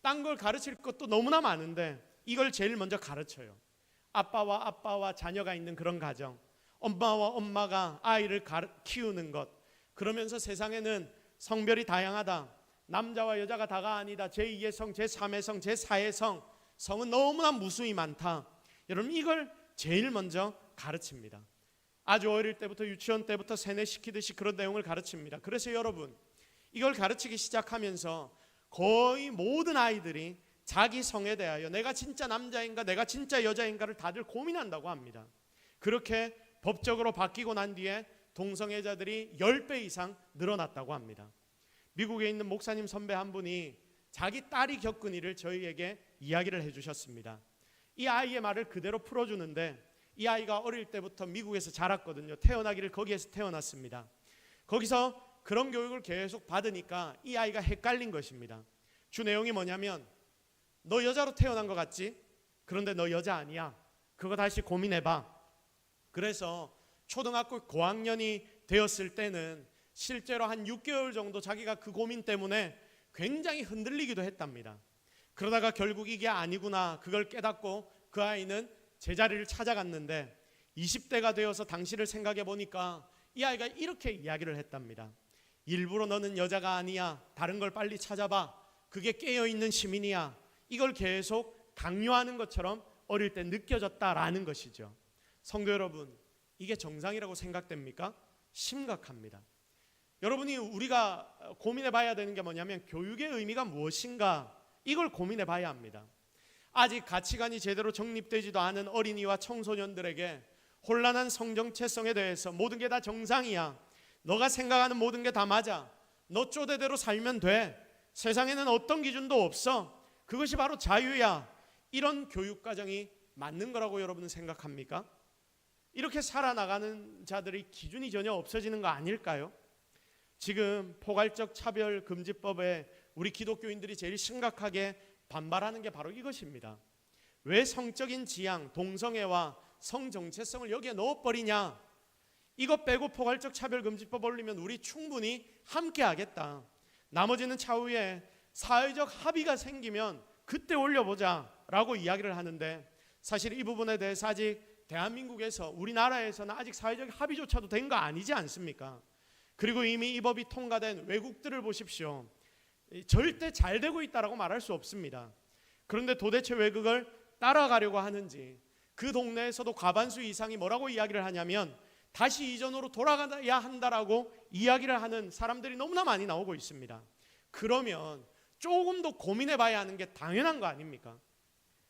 딴 걸 가르칠 것도 너무나 많은데 이걸 제일 먼저 가르쳐요. 아빠와 자녀가 있는 그런 가정, 엄마와 엄마가 아이를 키우는 것, 그러면서 세상에는 성별이 다양하다, 남자와 여자가 다가 아니다, 제2의 성, 제3의 성, 제4의 성, 성은 너무나 무수히 많다. 여러분 이걸 제일 먼저 가르칩니다. 아주 어릴 때부터 유치원 때부터 세뇌시키듯이 그런 내용을 가르칩니다. 그래서 여러분 이걸 가르치기 시작하면서 거의 모든 아이들이 자기 성에 대하여 내가 진짜 남자인가 내가 진짜 여자인가를 다들 고민한다고 합니다. 그렇게 법적으로 바뀌고 난 뒤에 동성애자들이 10배 이상 늘어났다고 합니다. 미국에 있는 목사님 선배 한 분이 자기 딸이 겪은 일을 저희에게 이야기를 해주셨습니다. 이 아이의 말을 그대로 풀어주는데 이 아이가 어릴 때부터 미국에서 자랐거든요. 태어나기를 거기에서 태어났습니다. 거기서 그런 교육을 계속 받으니까 이 아이가 헷갈린 것입니다. 주 내용이 뭐냐면 너 여자로 태어난 것 같지? 그런데 너 여자 아니야. 그거 다시 고민해봐. 그래서 초등학교 고학년이 되었을 때는 실제로 한 6개월 정도 자기가 그 고민 때문에 굉장히 흔들리기도 했답니다. 그러다가 결국 이게 아니구나 그걸 깨닫고 그 아이는 제자리를 찾아갔는데 20대가 되어서 당시를 생각해 보니까 이 아이가 이렇게 이야기를 했답니다. 일부러 너는 여자가 아니야. 다른 걸 빨리 찾아봐. 그게 깨어있는 시민이야. 이걸 계속 강요하는 것처럼 어릴 때 느껴졌다라는 것이죠. 성도 여러분, 이게 정상이라고 생각됩니까? 심각합니다. 여러분이 우리가 고민해 봐야 되는 게 뭐냐면 교육의 의미가 무엇인가, 이걸 고민해 봐야 합니다. 아직 가치관이 제대로 정립되지도 않은 어린이와 청소년들에게 혼란한 성정체성에 대해서 모든 게 다 정상이야, 너가 생각하는 모든 게 다 맞아, 너 쪼대대로 살면 돼, 세상에는 어떤 기준도 없어, 그것이 바로 자유야, 이런 교육과정이 맞는 거라고 여러분은 생각합니까? 이렇게 살아나가는 자들의 기준이 전혀 없어지는 거 아닐까요? 지금 포괄적 차별금지법에 우리 기독교인들이 제일 심각하게 반발하는 게 바로 이것입니다. 왜 성적인 지향, 동성애와 성정체성을 여기에 넣어버리냐, 이것 빼고 포괄적 차별금지법 올리면 우리 충분히 함께 하겠다, 나머지는 차후에 사회적 합의가 생기면 그때 올려보자 라고 이야기를 하는데, 사실 이 부분에 대해서 아직 대한민국에서, 우리나라에서는 아직 사회적 합의조차도 된 거 아니지 않습니까? 그리고 이미 이 법이 통과된 외국들을 보십시오. 절대 잘 되고 있다라고 말할 수 없습니다. 그런데 도대체 왜 그걸 따라가려고 하는지, 그 동네에서도 과반수 이상이 뭐라고 이야기를 하냐면 다시 이전으로 돌아가야 한다라고 이야기를 하는 사람들이 너무나 많이 나오고 있습니다. 그러면 조금 더 고민해 봐야 하는 게 당연한 거 아닙니까?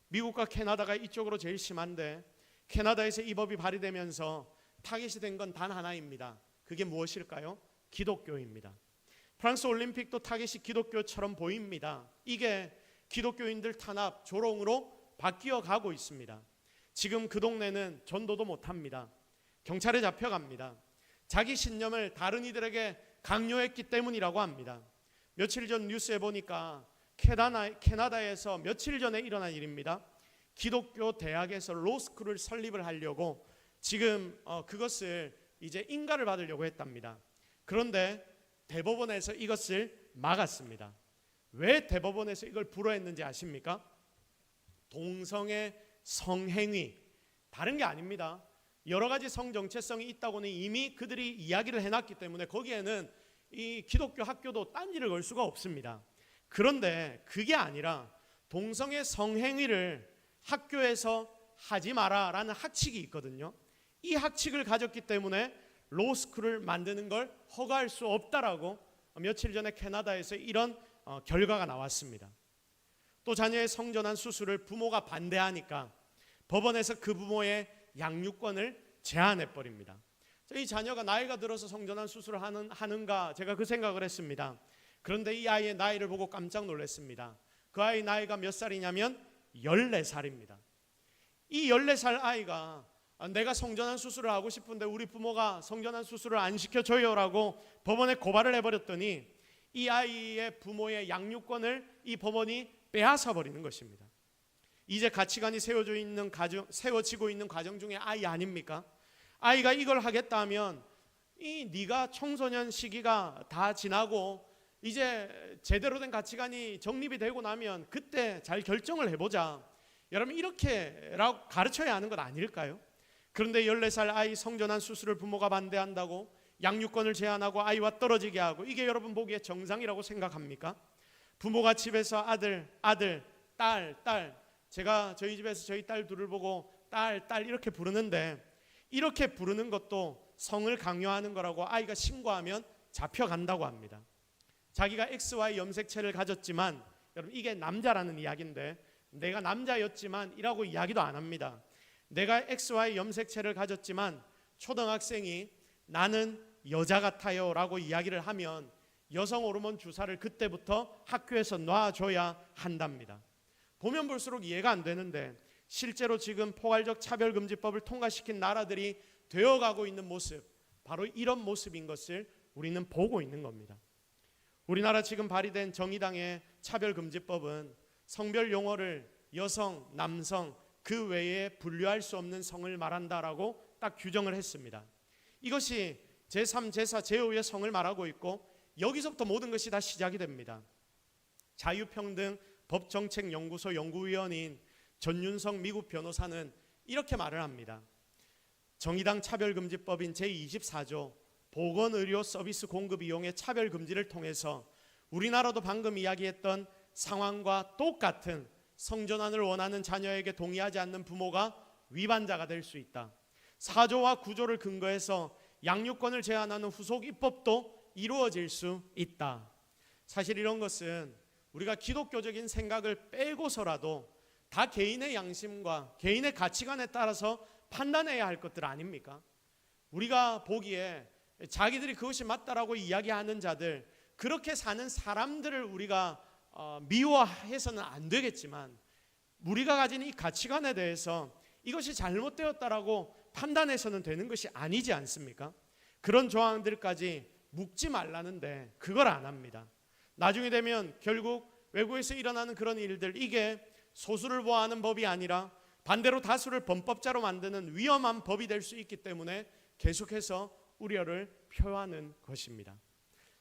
미국과 캐나다가 이쪽으로 제일 심한데, 캐나다에서 이 법이 발의되면서 타깃이 된 건 단 하나입니다. 그게 무엇일까요? 기독교입니다. 프랑스 올림픽도 타깃이 기독교처럼 보입니다. 이게 기독교인들 탄압, 조롱으로 바뀌어 가고 있습니다. 지금 그 동네는 전도도 못합니다. 경찰에 잡혀갑니다. 자기 신념을 다른 이들에게 강요했기 때문이라고 합니다. 며칠 전 뉴스에 보니까 캐나다에서 며칠 전에 일어난 일입니다. 기독교 대학에서 로스쿨을 설립을 하려고 지금 그것을 이제 인가를 받으려고 했답니다. 그런데 대법원에서 이것을 막았습니다. 왜 대법원에서 이걸 불허했는지 아십니까? 동성애 성행위, 다른 게 아닙니다. 여러 가지 성정체성이 있다고는 이미 그들이 이야기를 해놨기 때문에 거기에는 이 기독교 학교도 딴지를 걸 수가 없습니다. 그런데 그게 아니라 동성애 성행위를 학교에서 하지 마라라는 학칙이 있거든요. 이 학칙을 가졌기 때문에 로스쿨을 만드는 걸 허가할 수 없다라고 며칠 전에 캐나다에서 이런 결과가 나왔습니다. 또 자녀의 성전환 수술을 부모가 반대하니까 법원에서 그 부모의 양육권을 제한해버립니다. 이 자녀가 나이가 들어서 성전환 수술을 하는가, 제가 그 생각을 했습니다. 그런데 이 아이의 나이를 보고 깜짝 놀랐습니다. 그 아이 나이가 몇 살이냐면 14살입니다. 이 14살 아이가 내가 성전환 수술을 하고 싶은데 우리 부모가 성전환 수술을 안 시켜줘요라고 법원에 고발을 해버렸더니 이 아이의 부모의 양육권을 이 법원이 빼앗아 버리는 것입니다. 이제 가치관이 세워지고 있는 과정 중에 아이 아닙니까? 아이가 이걸 하겠다 하면 네가 청소년 시기가 다 지나고 이제 제대로 된 가치관이 정립이 되고 나면 그때 잘 결정을 해보자, 여러분 이렇게 가르쳐야 하는 것 아닐까요? 그런데 14살 아이 성전환 수술을 부모가 반대한다고 양육권을 제한하고 아이와 떨어지게 하고, 이게 여러분 보기에 정상이라고 생각합니까? 부모가 집에서 아들, 딸, 제가 저희 집에서 저희 딸 둘을 보고 딸 이렇게 부르는데, 이렇게 부르는 것도 성을 강요하는 거라고 아이가 신고하면 잡혀간다고 합니다. 자기가 XY 염색체를 가졌지만, 여러분 이게 남자라는 이야기인데 내가 남자였지만 이라고 이야기도 안 합니다. 내가 XY 염색체를 가졌지만 초등학생이 나는 여자 같아요 라고 이야기를 하면 여성 호르몬 주사를 그때부터 학교에서 놔줘야 한답니다. 보면 볼수록 이해가 안 되는데 실제로 지금 포괄적 차별금지법을 통과시킨 나라들이 되어가고 있는 모습, 바로 이런 모습인 것을 우리는 보고 있는 겁니다. 우리나라 지금 발의된 정의당의 차별금지법은 성별 용어를 여성, 남성 그 외에 분류할 수 없는 성을 말한다라고 딱 규정을 했습니다. 이것이 제3, 제4, 제5의 성을 말하고 있고 여기서부터 모든 것이 다 시작이 됩니다. 자유평등 법정책연구소 연구위원인 전윤성 미국 변호사는 이렇게 말을 합니다. 정의당 차별금지법인 제24조 보건의료 서비스 공급 이용의 차별금지를 통해서 우리나라도 방금 이야기했던 상황과 똑같은 성전환을 원하는 자녀에게 동의하지 않는 부모가 위반자가 될 수 있다. 사조와 구조를 근거해서 양육권을 제한하는 후속 입법도 이루어질 수 있다. 사실 이런 것은 우리가 기독교적인 생각을 빼고서라도 다 개인의 양심과 개인의 가치관에 따라서 판단해야 할 것들 아닙니까? 우리가 보기에 자기들이 그것이 맞다라고 이야기하는 자들, 그렇게 사는 사람들을 우리가 미워해서는 안 되겠지만, 우리가 가진 이 가치관에 대해서 이것이 잘못되었다라고 판단해서는 되는 것이 아니지 않습니까? 그런 조항들까지 묵지 말라는데 그걸 안 합니다. 나중에 되면 결국 외국에서 일어나는 그런 일들, 이게 소수를 보호하는 법이 아니라 반대로 다수를 범법자로 만드는 위험한 법이 될 수 있기 때문에 계속해서 우려를 표하는 것입니다.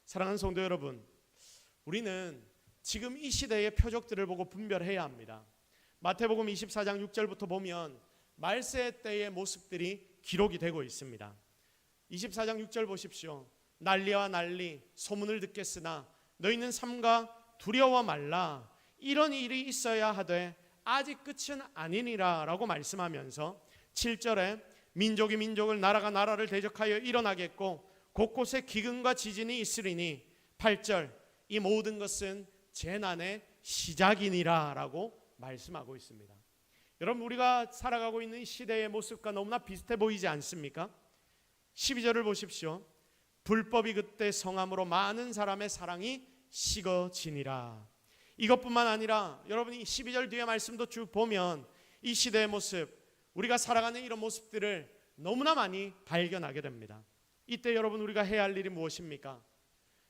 사랑하는 성도 여러분, 우리는 지금 이 시대의 표적들을 보고 분별해야 합니다. 마태복음 24장 6절부터 보면 말세 때의 모습들이 기록이 되고 있습니다. 24장 6절 보십시오. 난리와 난리, 소문을 듣겠으나 너희는 삼가 두려워 말라. 이런 일이 있어야 하되 아직 끝은 아니니라 라고 말씀하면서 7절에 민족이 민족을, 나라가 나라를 대적하여 일어나겠고 곳곳에 기근과 지진이 있으리니 8절 이 모든 것은 재난의 시작이니라 라고 말씀하고 있습니다. 여러분, 우리가 살아가고 있는 이 시대의 모습과 너무나 비슷해 보이지 않습니까? 12절을 보십시오. 불법이 그때 성함으로 많은 사람의 사랑이 식어지니라. 이것뿐만 아니라 여러분이 12절 뒤에 말씀도 쭉 보면 이 시대의 모습, 우리가 살아가는 이런 모습들을 너무나 많이 발견하게 됩니다. 이때 여러분, 우리가 해야 할 일이 무엇입니까?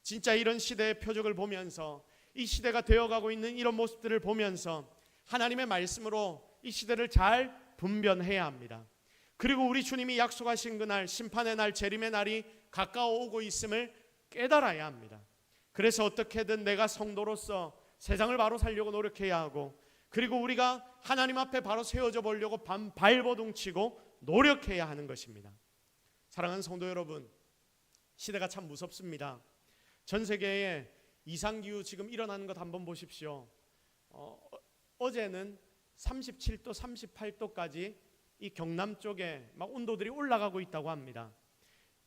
진짜 이런 시대의 표적을 보면서, 이 시대가 되어가고 있는 이런 모습들을 보면서 하나님의 말씀으로 이 시대를 잘 분별해야 합니다. 그리고 우리 주님이 약속하신 그날, 심판의 날, 재림의 날이 가까워 오고 있음을 깨달아야 합니다. 그래서 어떻게든 내가 성도로서 세상을 바로 살려고 노력해야 하고, 그리고 우리가 하나님 앞에 바로 세워져 보려고 발버둥치고 노력해야 하는 것입니다. 사랑하는 성도 여러분, 시대가 참 무섭습니다. 전 세계에 이상기후 지금 일어나는 것 한번 보십시오. 어제는 37도, 38도까지 이 경남 쪽에 막 온도들이 올라가고 있다고 합니다.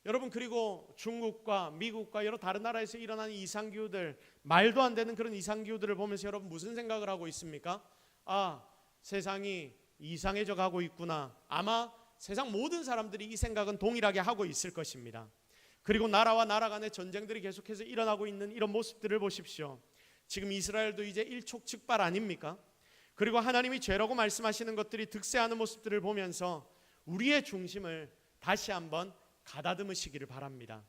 여러분, 그리고 중국과 미국과 여러 다른 나라에서 일어나는 이상기후들, 말도 안 되는 그런 이상기후들을 보면서 여러분 무슨 생각을 하고 있습니까? 아, 세상이 이상해져 가고 있구나. 아마 세상 모든 사람들이 이 생각은 동일하게 하고 있을 것입니다. 그리고 나라와 나라 간의 전쟁들이 계속해서 일어나고 있는 이런 모습들을 보십시오. 지금 이스라엘도 이제 일촉즉발 아닙니까? 그리고 하나님이 죄라고 말씀하시는 것들이 득세하는 모습들을 보면서 우리의 중심을 다시 한번 가다듬으시기를 바랍니다.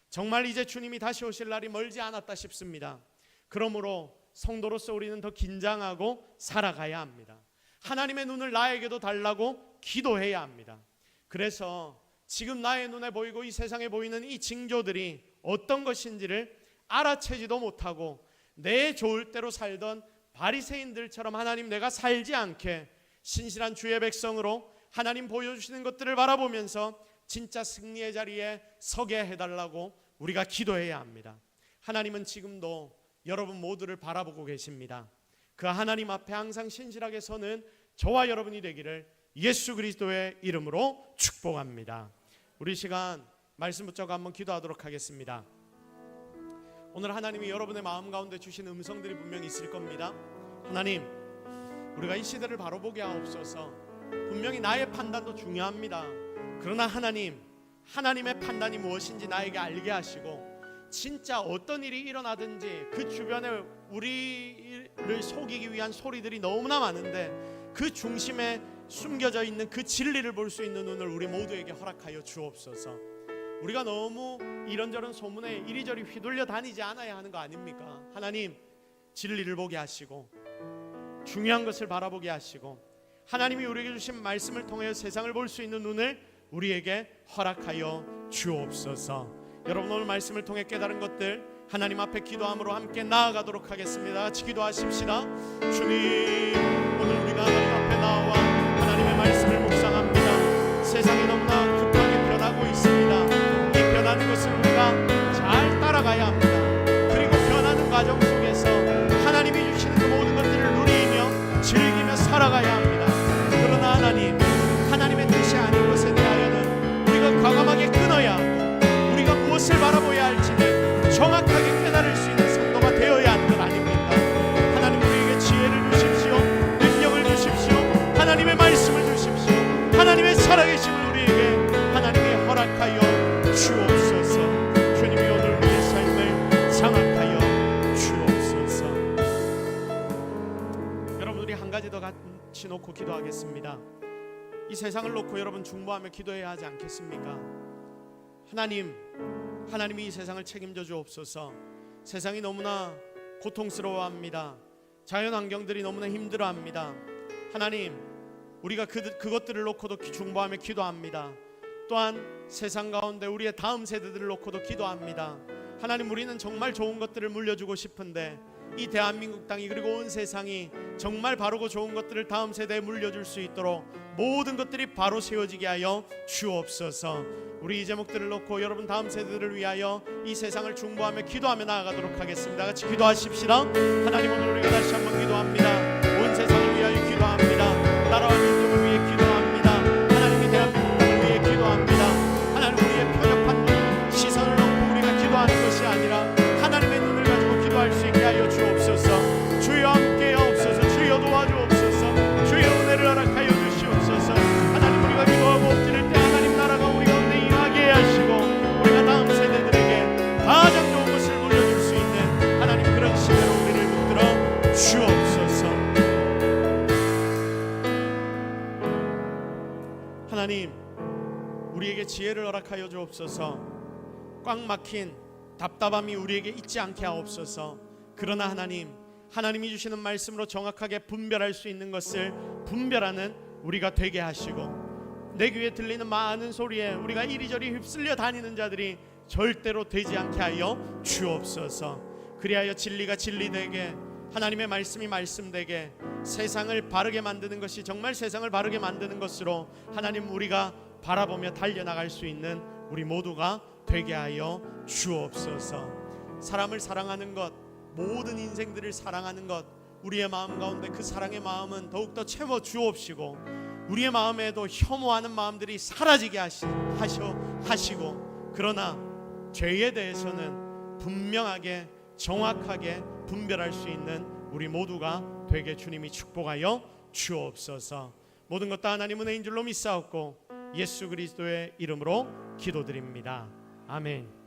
정말 이제 주님이 다시 오실 날이 멀지 않았다 싶습니다. 그러므로 성도로서 우리는 더 긴장하고 살아가야 합니다. 하나님의 눈을 나에게도 달라고 기도해야 합니다. 그래서 지금 나의 눈에 보이고 이 세상에 보이는 이 징조들이 어떤 것인지를 알아채지도 못하고 내 좋을 대로 살던 바리새인들처럼 하나님, 내가 살지 않게 신실한 주의 백성으로 하나님 보여주시는 것들을 바라보면서 진짜 승리의 자리에 서게 해달라고 우리가 기도해야 합니다. 하나님은 지금도 여러분 모두를 바라보고 계십니다. 그 하나님 앞에 항상 신실하게 서는 저와 여러분이 되기를 예수 그리스도의 이름으로 축복합니다. 우리 시간 말씀 붙잡고 한번 기도하도록 하겠습니다. 오늘 하나님이 여러분의 마음 가운데 주신 음성들이 분명히 있을 겁니다. 하나님, 우리가 이 시대를 바로 보게 하옵소서. 분명히 나의 판단도 중요합니다. 그러나 하나님, 하나님의 판단이 무엇인지 나에게 알게 하시고, 진짜 어떤 일이 일어나든지 그 주변에 우리를 속이기 위한 소리들이 너무나 많은데 그 중심에 숨겨져 있는 그 진리를 볼 수 있는 눈을 우리 모두에게 허락하여 주옵소서. 우리가 너무 이런저런 소문에 이리저리 휘둘려 다니지 않아야 하는 거 아닙니까? 하나님, 진리를 보게 하시고 중요한 것을 바라보게 하시고 하나님이 우리에게 주신 말씀을 통하여 세상을 볼 수 있는 눈을 우리에게 허락하여 주옵소서. 여러분, 오늘 말씀을 통해 깨달은 것들 하나님 앞에 기도함으로 함께 나아가도록 하겠습니다. 같이 기도하십시다. 주님, 오늘 우리가 하나님 앞에 나와 하나님의 말씀을 묵상합니다. 세상이 너무나 급하게 변하고 있습니다. 이 변하는 것을 우리가 잘 따라가야 합니다. 그리고 변하는 과정 속에서 하나님이 주시는 그 모든 것들을 누리며 즐기며 살아가야 합니다. 그러나 하나님, 하나님의 뜻이 아닌 것에 대하여는 가지 더 같이 놓고 기도하겠습니다. 이 세상을 놓고 여러분 중보하며 기도해야 하지 않겠습니까? 하나님이 이 세상을 책임져 주옵소서. 세상이 너무나 고통스러워합니다. 자연환경들이 너무나 힘들어합니다. 하나님, 우리가 그것들을 놓고도 중보하며 기도합니다. 또한 세상 가운데 우리의 다음 세대들을 놓고도 기도합니다. 하나님, 우리는 정말 좋은 것들을 물려주고 싶은데 이 대한민국 땅이 그리고 온 세상이 정말 바르고 좋은 것들을 다음 세대에 물려줄 수 있도록 모든 것들이 바로 세워지게 하여 주옵소서. 우리 이 제목들을 놓고 여러분 다음 세대들을 위하여 이 세상을 중보하며 기도하며 나아가도록 하겠습니다. 같이 기도하십시다. 하나님, 오늘 우리가 다시 한번 기도합니다. 온 세상을 위하여 기도합니다. 나라와 민족을 위해 기도합니다. 하나님이 대한민국 땅을 위해 기도합니다. 하나님, 우리의 편협한 시선을 놓고 우리가 기도하는 것이 아니라 하나님의 눈을 가지고 기도할 수 있게 하여 주옵소서. 주여 함께 하옵소서. 주여 도와주옵소서. 주여 은혜를 허락하여 주시옵소서. 하나님, 우리가 기도하고 엎드릴 때 하나님 나라가 우리 가운데 임하게 하시고 우리가 다음 세대들에게 가장 좋은 것을 물려줄 수 있는 하나님 그런 시대로 우리를 붙들어 주옵소서. 하나님, 우리에게 지혜를 허락하여 주옵소서. 꽉 막힌 답답함이 우리에게 있지 않게 하옵소서. 그러나 하나님이 주시는 말씀으로 정확하게 분별할 수 있는 것을 분별하는 우리가 되게 하시고 내 귀에 들리는 많은 소리에 우리가 이리저리 휩쓸려 다니는 자들이 절대로 되지 않게 하여 주옵소서. 그리하여 진리가 진리되게 하나님의 말씀이 말씀되게 세상을 바르게 만드는 것이 정말 세상을 바르게 만드는 것으로 하나님 우리가 바라보며 달려나갈 수 있는 우리 모두가 되게 하여 주옵소서. 사람을 사랑하는 것, 모든 인생들을 사랑하는 것, 우리의 마음 가운데 그 사랑의 마음은 더욱더 채워 주옵시고 우리의 마음에도 혐오하는 마음들이 사라지게 하시고 그러나 죄에 대해서는 분명하게 정확하게 분별할 수 있는 우리 모두가 되게 주님이 축복하여 주옵소서. 모든 것 다 하나님 은혜인 줄로 믿사옵고 예수 그리스도의 이름으로 기도드립니다. 아멘.